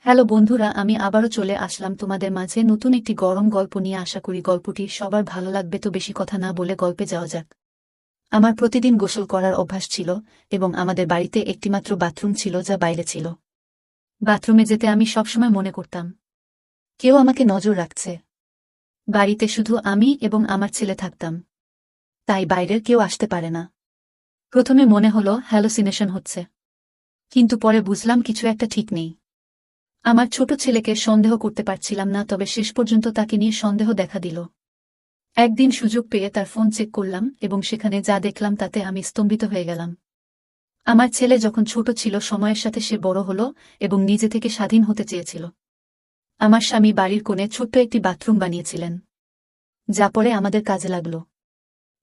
Hello বন্ধুরা, আমি আবারও চলে আসলাম তোমাদের মাঝে নতুন একটি গরম গল্প নিয়ে। আশা করি গল্পটি সবার ভালো লাগবে। তো বেশি কথা না বলে গল্পে যাওয়া যাক। আমার প্রতিদিন গোসল করার অভ্যাস ছিল এবং আমাদের বাড়িতে একটিমাত্র বাথরুম ছিল যা বাইরে ছিল। বাথরুমে যেতে আমি সবসময় মনে করতাম কেউ আমাকে নজর রাখছে। বাড়িতে শুধু আমি এবং আমার ছেলে থাকতাম, তাই বাইরের কেউ আসতে পারে না। প্রথমে মনে হলো হ্যালোসিনেশন হচ্ছে, কিন্তু পরে বুঝলাম কিছু একটা ঠিক নেই। আমার ছোট ছেলেকে সন্দেহ করতে পারছিলাম না, তবে শেষ পর্যন্ত তাকে নিয়ে সন্দেহ দেখা দিল। একদিন সুযোগ পেয়ে তার ফোন চেক করলাম এবং সেখানে যা দেখলাম তাতে আমি স্তম্ভিত হয়ে গেলাম। আমার ছেলে যখন ছোট ছিল, সময়ের সাথে সে বড় হলো এবং নিজে থেকে স্বাধীন হতে চেয়েছিল। আমার স্বামী বাড়ির কোণে ছোট্ট একটি বাথরুম বানিয়েছিলেন, যা পরে আমাদের কাজে লাগল।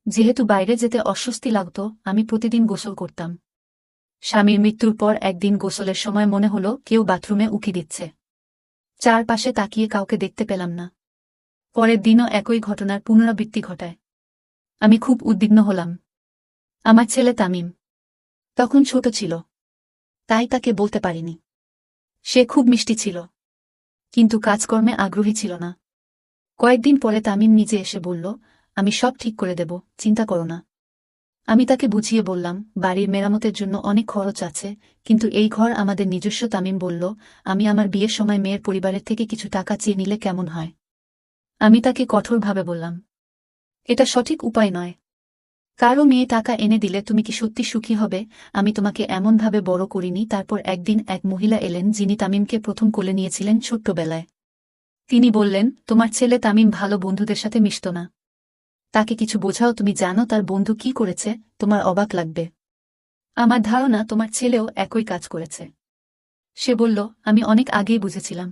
যেহেতু বাইরে যেতে অস্বস্তি লাগত, আমি প্রতিদিন গোসল করতাম। স্বামীর মৃত্যুর পর একদিন গোসলের সময় মনে হলো কেউ বাথরুমে উঁকি দিচ্ছে। চারপাশে তাকিয়ে কাউকে দেখতে পেলাম না। পরের দিনও একই ঘটনার পুনরাবৃত্তি ঘটায়। আমি খুব উদ্বিগ্ন হলাম। আমার ছেলে তামিম তখন ছোট ছিল, তাই তাকে বলতে পারিনি। সে খুব মিষ্টি ছিল, কিন্তু কাজকর্মে আগ্রহী ছিল না। কয়েকদিন পরে তামিম নিজে এসে বলল, আমি সব ঠিক করে দেব, চিন্তা করো না। আমি তাকে বুঝিয়ে বললাম, বাড়ির মেরামতের জন্য অনেক খরচ আছে, কিন্তু এই ঘর আমাদের নিজস্ব। তামিম বলল, আমি আমার বিয়ের সময় মেয়ের পরিবারের থেকে কিছু টাকা চেয়ে নিলে কেমন হয়? আমি তাকে কঠোরভাবে বললাম, এটা সঠিক উপায় নয়। কারো মেয়ে টাকা এনে দিলে তুমি কি সত্যি সুখী হবে? আমি তোমাকে এমনভাবে বড় করিনি। তারপর একদিন এক মহিলা এলেন যিনি তামিমকে প্রথম কোলে নিয়েছিলেন ছোট্টবেলায়। তিনি বললেন, তোমার ছেলে তামিম ভালো বন্ধুদের সাথে মিশত না। তাকে কিছু বোঝাও। তুমি জানো তার বন্ধু কি করেছে? তোমার অবাক লাগবে। আমার ধারণা তোমার ছেলেও একই কাজ করেছে। সে বলল, আমি অনেক আগেই বুঝেছিলাম।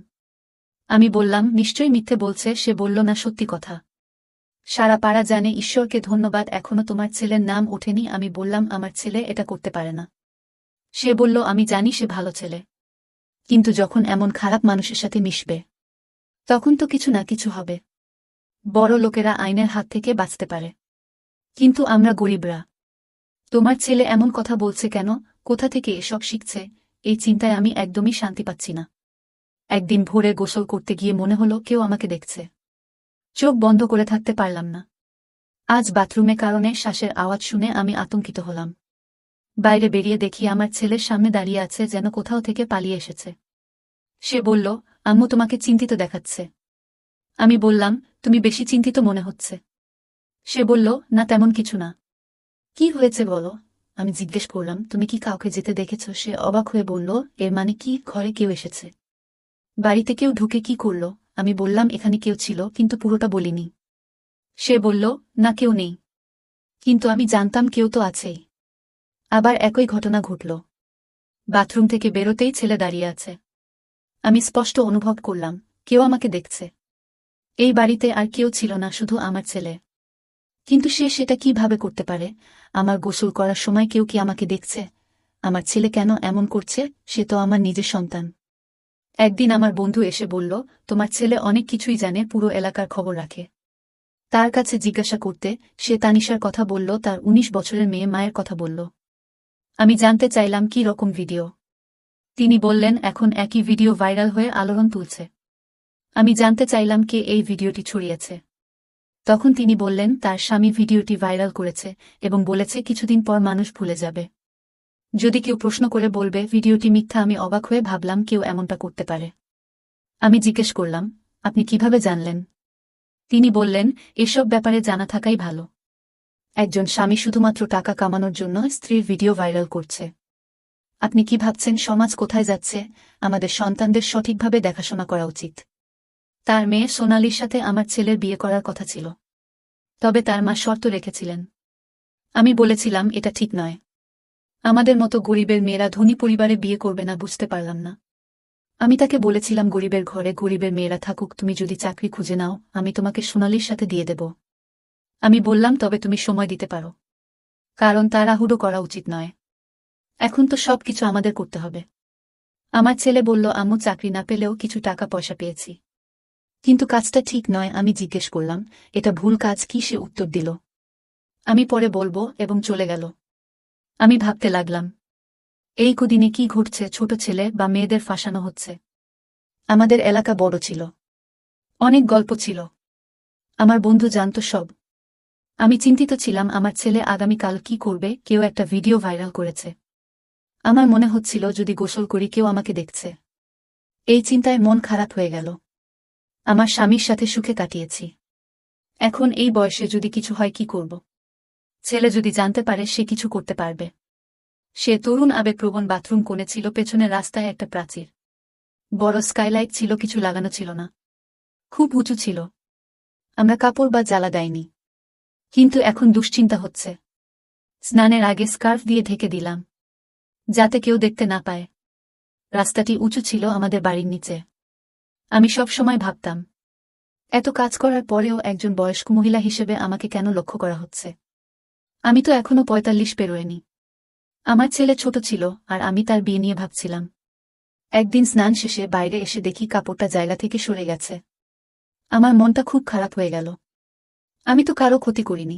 আমি বললাম, নিশ্চয়ই মিথ্যে বলছে। সে বলল, না, সত্যি কথা। সারা পাড়া জানে। ঈশ্বরকে ধন্যবাদ, এখনো তোমার ছেলের নাম ওঠেনি। আমি বললাম, আমার ছেলে এটা করতে পারে না। সে বলল, আমি জানি সে ভালো ছেলে, কিন্তু যখন এমন খারাপ মানুষের সাথে মিশবে, তখন তো কিছু না কিছু হবে। বড় লোকেরা আইনের হাত থেকে বাঁচতে পারে, কিন্তু আমরা গরিবরা। তোমার ছেলে এমন কথা বলছে কেন? কোথা থেকে এসব শিখছে? এই চিন্তায় আমি একদমই শান্তি পাচ্ছি না। একদিন ভোরে গোসল করতে গিয়ে মনে হলো কেউ আমাকে দেখছে। চোখ বন্ধ করে থাকতে পারলাম না। আজ বাথরুমে কারণে শ্বাসের আওয়াজ শুনে আমি আতঙ্কিত হলাম। বাইরে বেরিয়ে দেখি আমার ছেলের সামনে দাঁড়িয়ে আছে, যেন কোথাও থেকে পালিয়ে এসেছে। সে বলল, আম্মু তোমাকে চিন্তিত দেখাচ্ছে। আমি বললাম, তুমি বেশি চিন্তিত মনে হচ্ছে। সে বলল, না, তেমন কিছু না। কি হয়েছে বলো? আমি জিজ্ঞেস করলাম, তুমি কি কাউকে যেতে দেখেছ? সে অবাক হয়ে বলল, এর মানে কি? ঘরে কেউ এসেছে? বাড়িতে কেউ ঢুকে কি করল? আমি বললাম, এখানে কেউ ছিল, কিন্তু পুরোটা বলিনি। সে বলল, না, কেউ নেই, কিন্তু আমি জানতাম কেউ তো আছেই। আবার একই ঘটনা ঘটল। বাথরুম থেকে বেরোতেই ছেলে দাঁড়িয়ে আছে। আমি স্পষ্ট অনুভব করলাম কেউ আমাকে দেখছে। এই বাড়িতে আর কেউ ছিল না, শুধু আমার ছেলে। কিন্তু সে সেটা কিভাবে করতে পারে? আমার গোসল করার সময় কেউ কি আমাকে দেখছে? আমার ছেলে কেন এমন করছে? সে তো আমার নিজের সন্তান। একদিন আমার বন্ধু এসে বলল, তোমার ছেলে অনেক কিছুই জানে, পুরো এলাকার খবর রাখে। তার কাছে জিজ্ঞাসা করতে সে তানিশার কথা বলল, তার ১৯ বছরের মেয়ে মায়ের কথা বলল। আমি জানতে চাইলাম কি রকম ভিডিও। তিনি বললেন, এখন একই ভিডিও ভাইরাল হয়ে আলোড়ন তুলছে। আমি জানতে চাইলাম কে এই ভিডিওটি ছড়িয়েছে। তখন তিনি বললেন, তার স্বামী ভিডিওটি ভাইরাল করেছে এবং বলেছে কিছুদিন পর মানুষ ভুলে যাবে। যদি কেউ প্রশ্ন করে বলবে ভিডিওটি মিথ্যা। আমি অবাক হয়ে ভাবলাম কেউ এমনটা করতে পারে। আমি জিজ্ঞেস করলাম, আপনি কিভাবে জানলেন? তিনি বললেন, এসব ব্যাপারে জানা থাকাই ভালো। একজন স্বামী শুধুমাত্র টাকা কামানোর জন্য স্ত্রীর ভিডিও ভাইরাল করছে। আপনি কি ভাবছেন সমাজ কোথায় যাচ্ছে? আমাদের সন্তানদের সঠিকভাবে দেখাশোনা করা উচিত। তার মেয়ে সোনালির সাথে আমার ছেলের বিয়ে করার কথা ছিল, তবে তার মা শর্ত রেখেছিলেন। আমি বলেছিলাম, এটা ঠিক নয়। আমাদের মতো গরিবের মেয়েরা ধনী পরিবারে বিয়ে করবে না। বুঝতে পারলাম না। আমি তাকে বলেছিলাম, গরিবের ঘরে গরিবের মেয়েরা থাকুক, তুমি যদি চাকরি খুঁজে নাও আমি তোমাকে সোনালির সাথে দিয়ে দেব। আমি বললাম, তবে তুমি সময় দিতে পারো, কারণ তাড়াহুড়ো করা উচিত নয়। এখন তো সবকিছু আমাদের করতে হবে। আমার ছেলে বলল, আম্মু, চাকরি না পেলেও কিছু টাকা পয়সা পেয়েছি, কিন্তু কাজটা ঠিক নয়। আমি জিজ্ঞেস করলাম, এটা ভুল কাজ কি? সে উত্তর দিল, আমি পরে বলবো, এবং চলে গেল। আমি ভাবতে লাগলাম, এই কদিনে কি ঘটছে? ছোট ছেলে বা মেয়েদের ফাঁসানো হচ্ছে। আমাদের এলাকা বড় ছিল, অনেক গল্প ছিল, আমার বন্ধু জানত সব। আমি চিন্তিত ছিলাম আমার ছেলে আগামীকাল কি করবে। কেউ একটা ভিডিও ভাইরাল করেছে। আমার মনে হচ্ছিল যদি গোসল করি কেউ আমাকে দেখছে। এই চিন্তায় মন খারাপ হয়ে গেল। আমার স্বামীর সাথে সুখে কাটিয়েছি, এখন এই বয়সে যদি কিছু হয় কি করব? ছেলে যদি জানতে পারে সে কিছু করতে পারবে। সে তরুণ আবেগপ্রবণ বাথরুম কোণে ছিল, পেছনের রাস্তায় একটা প্রাচীর, বড় স্কাইলাইট ছিল, কিছু লাগানো ছিল না, খুব উঁচু ছিল। আমরা কাপড় বা জ্বালা দেয়নি, কিন্তু এখন দুশ্চিন্তা হচ্ছে। স্নানের আগে স্কার্ফ দিয়ে ঢেকে দিলাম, যাতে কেউ দেখতে না পায়। রাস্তাটি উঁচু ছিল আমাদের বাড়ির নিচে। আমি সব সময় ভাবতাম, এত কাজ করার পরেও একজন বয়স্ক মহিলা হিসেবে আমাকে কেন লক্ষ্য করা হচ্ছে? আমি তো এখনো ৪৫ পেরোয়নি। আমার ছেলে ছোট ছিল আর আমি তার বিয়ে নিয়ে ভাবছিলাম। একদিন স্নান শেষে বাইরে এসে দেখি কাপড়টা জায়গা থেকে সরে গেছে। আমার মনটা খুব খারাপ হয়ে গেল। আমি তো কারো ক্ষতি করিনি।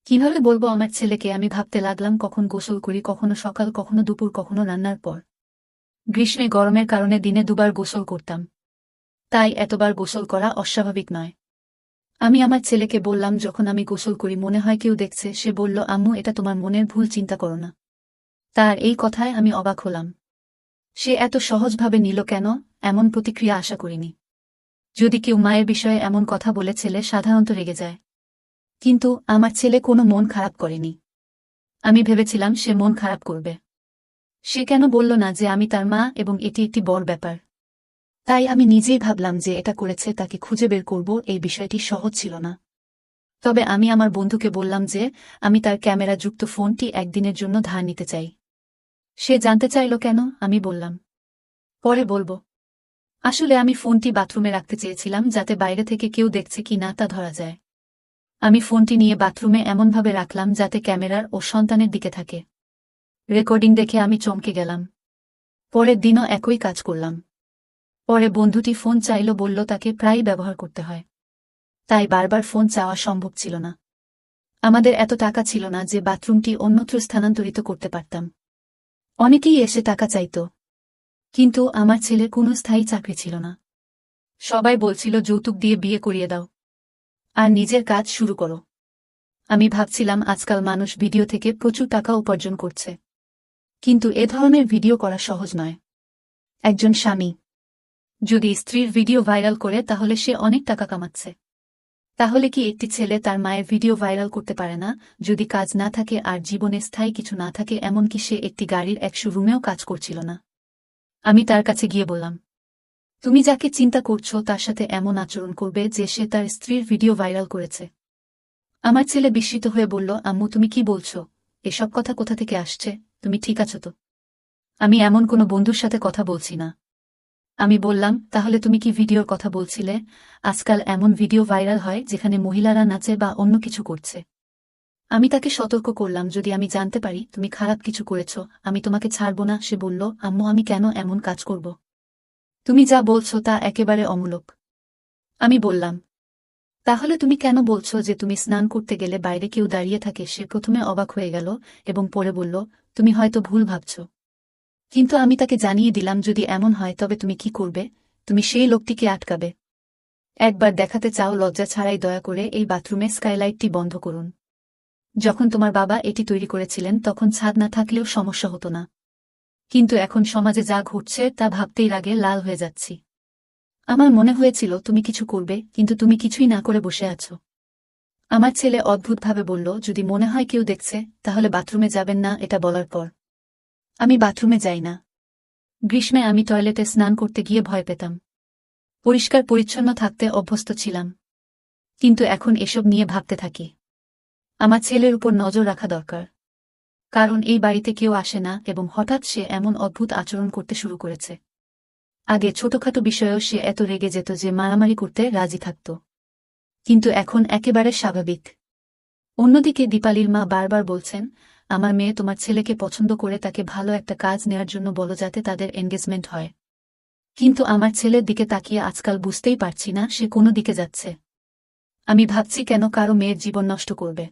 কিভাবে বলবো আমার ছেলেকে? আমি ভাবতে লাগলাম কখন গোসল করি, কখনো সকাল, কখনো দুপুর, কখনো রান্নার পর। গ্রীষ্মে গরমের কারণে দিনে ২ বার গোসল করতাম, তাই এতবার গোসল করা অস্বাভাবিক নয়। আমি আমার ছেলেকে বললাম, যখন আমি গোসল করি মনে হয় কেউ দেখছে। সে বলল, আম্মু, এটা তোমার মনের ভুল, চিন্তা করো না। তার এই কথায় আমি অবাক হলাম। সে এত সহজভাবে নিল কেন? এমন প্রতিক্রিয়া আশা করিনি। যদি কেউ মায়ের বিষয়ে এমন কথা বলে, ছেলে সাধারণত রেগে যায়, কিন্তু আমার ছেলে কোনো মন খারাপ করেনি। আমি ভেবেছিলাম সে মন খারাপ করবে। সে কেন বলল না যে আমি তার মা এবং এটি একটি বড় ব্যাপার? তাই আমি নিজেই ভাবলাম যে এটা করেছে তাকে খুঁজে বের করব। এই বিষয়টি সহজ ছিল না। তবে আমি আমার বন্ধুকে বললাম যে আমি তার ক্যামেরা যুক্ত ফোনটি একদিনের জন্য ধার নিতে চাই। সে জানতে চাইল কেন? আমি বললাম, পরে বলবো। আসলে আমি ফোনটি বাথরুমে রাখতে চেয়েছিলাম, যাতে বাইরে থেকে কেউ দেখছে কি না তা ধরা যায়। আমি ফোনটি নিয়ে বাথরুমে এমনভাবে রাখলাম যাতে ক্যামেরার ও সন্তানের দিকে থাকে। রেকর্ডিং দেখে আমি চমকে গেলাম। পরের দিনও একই কাজ করলাম। পরে বন্ধুটি ফোন চাইল, বলল তাকে প্রায়ই ব্যবহার করতে হয়, তাই বারবার ফোন চাওয়া সম্ভব ছিল না। আমাদের এত টাকা ছিল না যে বাথরুমটি অন্যত্র স্থানান্তরিত করতে পারতাম। অনেকেই এসে টাকা চাইত, কিন্তু আমার ছেলের কোনো স্থায়ী চাকরি ছিল না। সবাই বলছিল যৌতুক দিয়ে বিয়ে করিয়ে দাও আর নিজের কাজ শুরু করো। আমি ভাবছিলাম আজকাল মানুষ ভিডিও থেকে প্রচুর টাকা উপার্জন করছে, কিন্তু এ ধরনের ভিডিও করা সহজ নয়। একজন স্বামী যদি স্ত্রীর ভিডিও ভাইরাল করে তাহলে সে অনেক টাকা কামাচ্ছে। তাহলে কি একটি ছেলে তার মায়ের ভিডিও ভাইরাল করতে পারে না? যদি কাজ না থাকে আর জীবনে স্থায়ী কিছু না থাকে, এমনকি সে একটি গাড়ির ১০০ রুমেও কাজ করছিল না। আমি তার কাছে গিয়ে বললাম, তুমি যাকে চিন্তা করছো তার সাথে এমন আচরণ করবে যে সে তার স্ত্রীর ভিডিও ভাইরাল করেছে? আমার ছেলে বিস্মিত হয়ে বলল, আম্মু, তুমি কি বলছো? এসব কথা কোথা থেকে আসছে? তুমি ঠিক আছো তো? আমি এমন কোনো বন্ধুর সাথে কথা বলছি না। আমি বললাম, তাহলে তুমি কি ভিডিওর কথা বলছিলে? আজকাল এমন ভিডিও ভাইরাল হয় যেখানে মহিলারা নাচে বা অন্য কিছু করছে। আমি তাকে সতর্ক করলাম, যদি আমি জানতে পারি তুমি খারাপ কিছু করেছ, আমি তোমাকে ছাড়ব না। সে বলল, আম্মু, আমি কেন এমন কাজ করব? তুমি যা বলছো তা একেবারে অমূলক। আমি বললাম, তাহলে তুমি কেন বলছো যে তুমি স্নান করতে গেলে বাইরে কেউ দাঁড়িয়ে থাকে? সে প্রথমে অবাক হয়ে গেল এবং পরে বলল, তুমি হয়তো ভুল ভাবছ। কিন্তু আমি তাকে জানিয়ে দিলাম, যদি এমন হয় তবে তুমি কি করবে? তুমি সেই লোকটিকে আটকাবে। একবার দেখাতে চাও? লজ্জা ছাড়াই দয়া করে এই বাথরুমে স্কাইলাইটটি বন্ধ করুন। যখন তোমার বাবা এটি তৈরি করেছিলেন তখন ছাদ না থাকলেও সমস্যা হতো না, কিন্তু এখন সমাজে যা ঘটছে তা ভাবতেই রাগে লাল হয়ে যাচ্ছি। আমার মনে হয়েছিল তুমি কিছু করবে, কিন্তু তুমি কিছুই না করে বসে আছো। আমার ছেলে অদ্ভুতভাবে বলল, যদি মনে হয় কেউ দেখছে তাহলে বাথরুমে যাবেন না। এটা বলার পর আমি বাথরুমে যাই না। গ্রীষ্মে আমি টয়লেটে স্নান করতে গিয়ে ভয় পেতাম। পরিষ্কার পরিচ্ছন্ন থাকতে অভ্যস্ত ছিলাম, কিন্তু এখন এসব নিয়ে ভাবতে থাকি। আমার ছেলের উপর নজর রাখা দরকার, কারণ এই বাড়িতে কেউ আসে না এবং হঠাৎ সে এমন অদ্ভুত আচরণ করতে শুরু করেছে। আগে ছোটখাটো বিষয়েও সে এত রেগে যেত যে মারামারি করতে রাজি থাকত, কিন্তু এখন একেবারে স্বাভাবিক। অন্যদিকে দীপালির মা বারবার বলছেন, আমার মেয়ে তোমার ছেলেকে পছন্দ করে তাকে ভালো একটা কাজ নেয়ার জন্য বলো, যাতে তাদের এনগেজমেন্ট হয়। কিন্তু আমার ছেলের দিকে তাকিয়ে আজকাল বুঝতেই পারছি না সে কোনো দিকে যাচ্ছে। আমি ভাবছি কেন কারো মেয়ের জীবন নষ্ট করবে।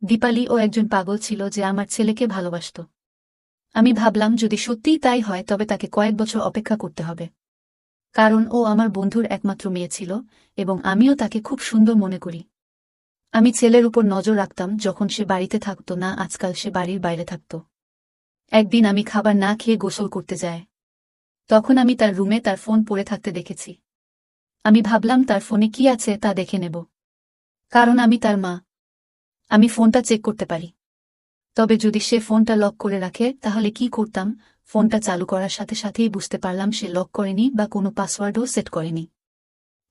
দীপালি ও একজন পাগল ছিল যে আমার ছেলেকে ভালোবাসত। আমি ভাবলাম যদি সত্যিই তাই হয় তবে তাকে কয়েক বছর অপেক্ষা করতে হবে। কারণ ও আমার বন্ধুর একমাত্র মেয়ে ছিল এবং আমিও তাকে খুব সুন্দর মনে করি। আমি ছেলের উপর নজর রাখতাম যখন সে বাড়িতে থাকত না, আজকাল সে বাড়ির বাইরে থাকত। একদিন আমি খাবার না খেয়ে গোসল করতে যাই। তখন আমি তার রুমে তার ফোন পড়ে থাকতে দেখেছি। আমি ভাবলাম তার ফোনে কি আছে তা দেখে নেব, কারণ আমি তার মা। আমি ফোনটা চেক করতে পারি। তবে যদি সে ফোনটা লক করে রাখে তাহলে কি করতাম? ফোনটা চালু করার সাথে সাথেই বুঝতে পারলাম সে লক করেনি বা কোনো পাসওয়ার্ডও সেট করেনি।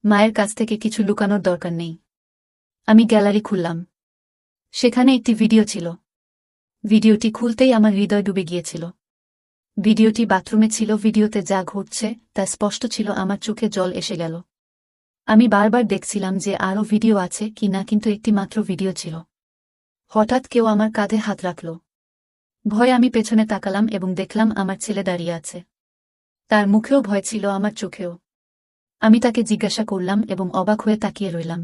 মায়ের কাছ থেকে কিছু লুকানোর দরকার নেই। আমি গ্যালারি খুললাম। সেখানে একটি ভিডিও ছিল। ভিডিওটি খুলতেই আমার হৃদয় ডুবে গিয়েছিল। ভিডিওটি বাথরুমে ছিল। ভিডিওতে যা ঘটছে তা স্পষ্ট ছিল। আমার চোখে জল এসে গেল। আমি বারবার দেখছিলাম যে আরও ভিডিও আছে কি না, কিন্তু একটি মাত্র ভিডিও ছিল। হঠাৎ কেউ আমার কাঁধে হাত রাখল। ভয়ে আমি পেছনে তাকালাম এবং দেখলাম আমার ছেলে দাঁড়িয়ে আছে। তার মুখেও ভয় ছিল, আমার চোখেও। আমি তাকে জিজ্ঞাসা করলাম এবং অবাক হয়ে তাকিয়ে রইলাম।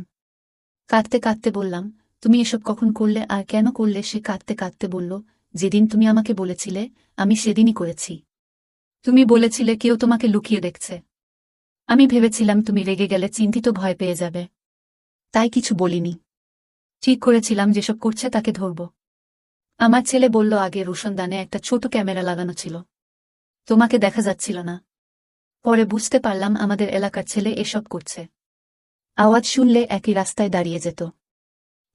কাঁদতে কাঁদতে বললাম, তুমি এসব কখন করলে আর কেন করলে? সে কাঁদতে কাঁদতে বলল, যেদিন তুমি আমাকে বলেছিলে আমি সেদিনই করেছি। তুমি বলেছিলে কেউ তোমাকে লুকিয়ে দেখছে। আমি ভেবেছিলাম তুমি রেগে গেলে চিন্তিত ভয় পেয়ে যাবে, তাই কিছু বলিনি। ঠিক করেছিলাম যেসব করছে তাকে ধরব। আমার ছেলে বলল, আগে রোশনদানে একটা ছোট ক্যামেরা লাগানো ছিল, তোমাকে দেখা যাচ্ছিল না। পরে বুঝতে পারলাম আমাদের এলাকার ছেলে এসব করছে। আওয়াজ শুনলে একই রাস্তায় দাঁড়িয়ে যেত।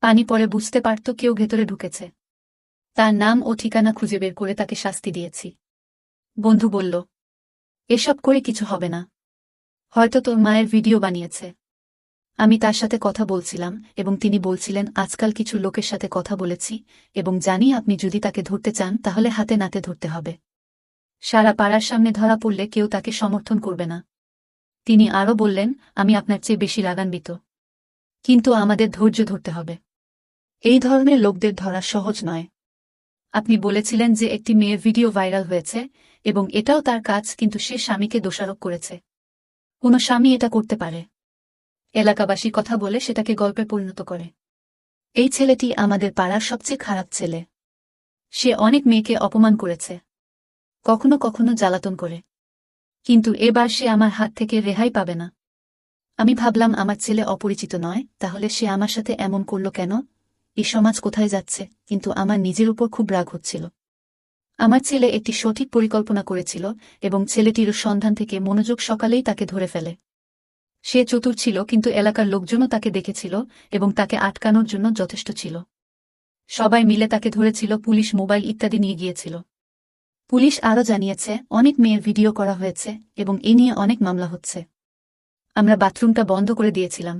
পানি পরে বুঝতে পারত কেউ ভেতরে ঢুকেছে। তার নাম ও ঠিকানা খুঁজে বের করে তাকে শাস্তি দিয়েছি। বন্ধু বলল, এসব করে কিছু হবে না, হয়তো তোর মায়ের ভিডিও বানিয়েছে। আমি তার সাথে কথা বলছিলাম এবং তিনি বলছিলেন, আজকাল কিছু লোকের সাথে কথা বলেছি এবং জানি আপনি যদি তাকে ধরতে চান তাহলে হাতে নাতে ধরতে হবে। সারা পাড়ার সামনে ধরা পড়লে কেউ তাকে সমর্থন করবে না। তিনি আরও বললেন, আমি আপনার চেয়ে বেশি রাগান্বিত, কিন্তু আমাদের ধৈর্য ধরতে হবে। এই ধরনের লোকদের ধরা সহজ নয়। আপনি বলেছিলেন যে একটি মেয়ের ভিডিও ভাইরাল হয়েছে এবং এটাও তার কাজ, কিন্তু সে স্বামীকে দোষারোপ করেছে। কোনো স্বামী এটা করতে পারে? এলাকাবাসী কথা বলে সেটাকে গল্পে পরিণত করে। এই ছেলেটি আমাদের পাড়ার সবচেয়ে খারাপ ছেলে। সে অনেক মেয়েকে অপমান করেছে, কখনো কখনো জ্বালাতন করে, কিন্তু এবার সে আমার হাত থেকে রেহাই পাবে না। আমি ভাবলাম আমার ছেলে অপরিচিত নয়, তাহলে সে আমার সাথে এমন করল কেন? এই সমাজ কোথায় যাচ্ছে? কিন্তু আমার নিজের উপর খুব রাগ হচ্ছিল। আমার ছেলে একটি সঠিক পরিকল্পনা করেছিল এবং ছেলেটির সন্ধান থেকে মনোযোগ সকালেই তাকে ধরে ফেলে। সে চতুর ছিল, কিন্তু এলাকার লোকজনও তাকে দেখেছিল এবং তাকে আটকানোর জন্য যথেষ্ট ছিল। সবাই মিলে তাকে ধরেছিল, পুলিশ মোবাইল ইত্যাদি নিয়ে গিয়েছিল। পুলিশ আরও জানিয়েছে অনেক মেয়ের ভিডিও করা হয়েছে এবং এ নিয়ে অনেক মামলা হচ্ছে। আমরা বাথরুমটা বন্ধ করে দিয়েছিলাম।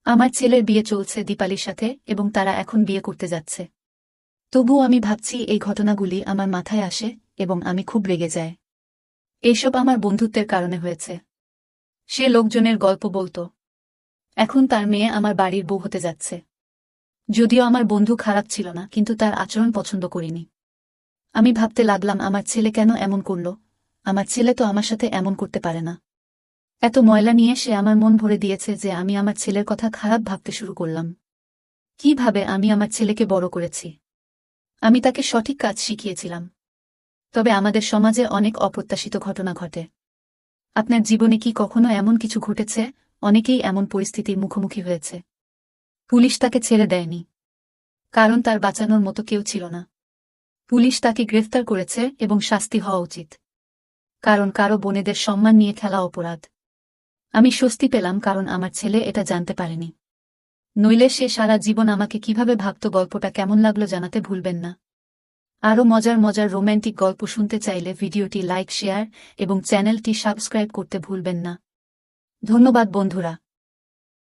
আমার ছেলের বিয়ে চলছে দীপালির সাথে এবং তারা এখন বিয়ে করতে যাচ্ছে। তবুও আমি ভাবছি এই ঘটনাগুলি আমার মাথায় আসে এবং আমি খুব রেগে যাই। এইসব আমার বন্ধুত্বের কারণে হয়েছে। সে লোকজনের গল্প বলতো। এখন তার মেয়ে আমার বাড়ির বউ হতে যাচ্ছে। যদিও আমার বন্ধু খারাপ ছিল না, কিন্তু তার আচরণ পছন্দ করিনি। আমি ভাবতে লাগলাম, আমার ছেলে কেন এমন করল? আমার ছেলে তো আমার সাথে এমন করতে পারে না। এত ময়লা নিয়ে সে আমার মন ভরে দিয়েছে যে আমি আমার ছেলের কথা খারাপ ভাবতে শুরু করলাম। কিভাবে আমি আমার ছেলেকে বড় করেছি? আমি তাকে সঠিক কাজ শিখিয়েছিলাম। তবে আমাদের সমাজে অনেক অপ্রত্যাশিত ঘটনা ঘটে। আপনার জীবনে কি কখনো এমন কিছু ঘটেছে? অনেকেই এমন পরিস্থিতির মুখোমুখি হয়েছে। পুলিশ তাকে ছেড়ে দেয়নি, কারণ তার বাঁচানোর মতো কেউ ছিল না। পুলিশ তাকে গ্রেফতার করেছে এবং শাস্তি হওয়া উচিত, কারণ কারো বোনেদের সম্মান নিয়ে খেলা অপরাধ। আমি স্বস্তি পেলাম কারণ আমার ছেলে এটা জানতে পারেনি। নইলে সে সারা জীবন আমাকে কিভাবে ভাবত। গল্পটা কেমন লাগলো জানাতে ভুলবেন না। আরও মজার মজার রোম্যান্টিক গল্প শুনতে চাইলে ভিডিওটি লাইক, শেয়ার এবং চ্যানেলটি সাবস্ক্রাইব করতে ভুলবেন না। ধন্যবাদ বন্ধুরা।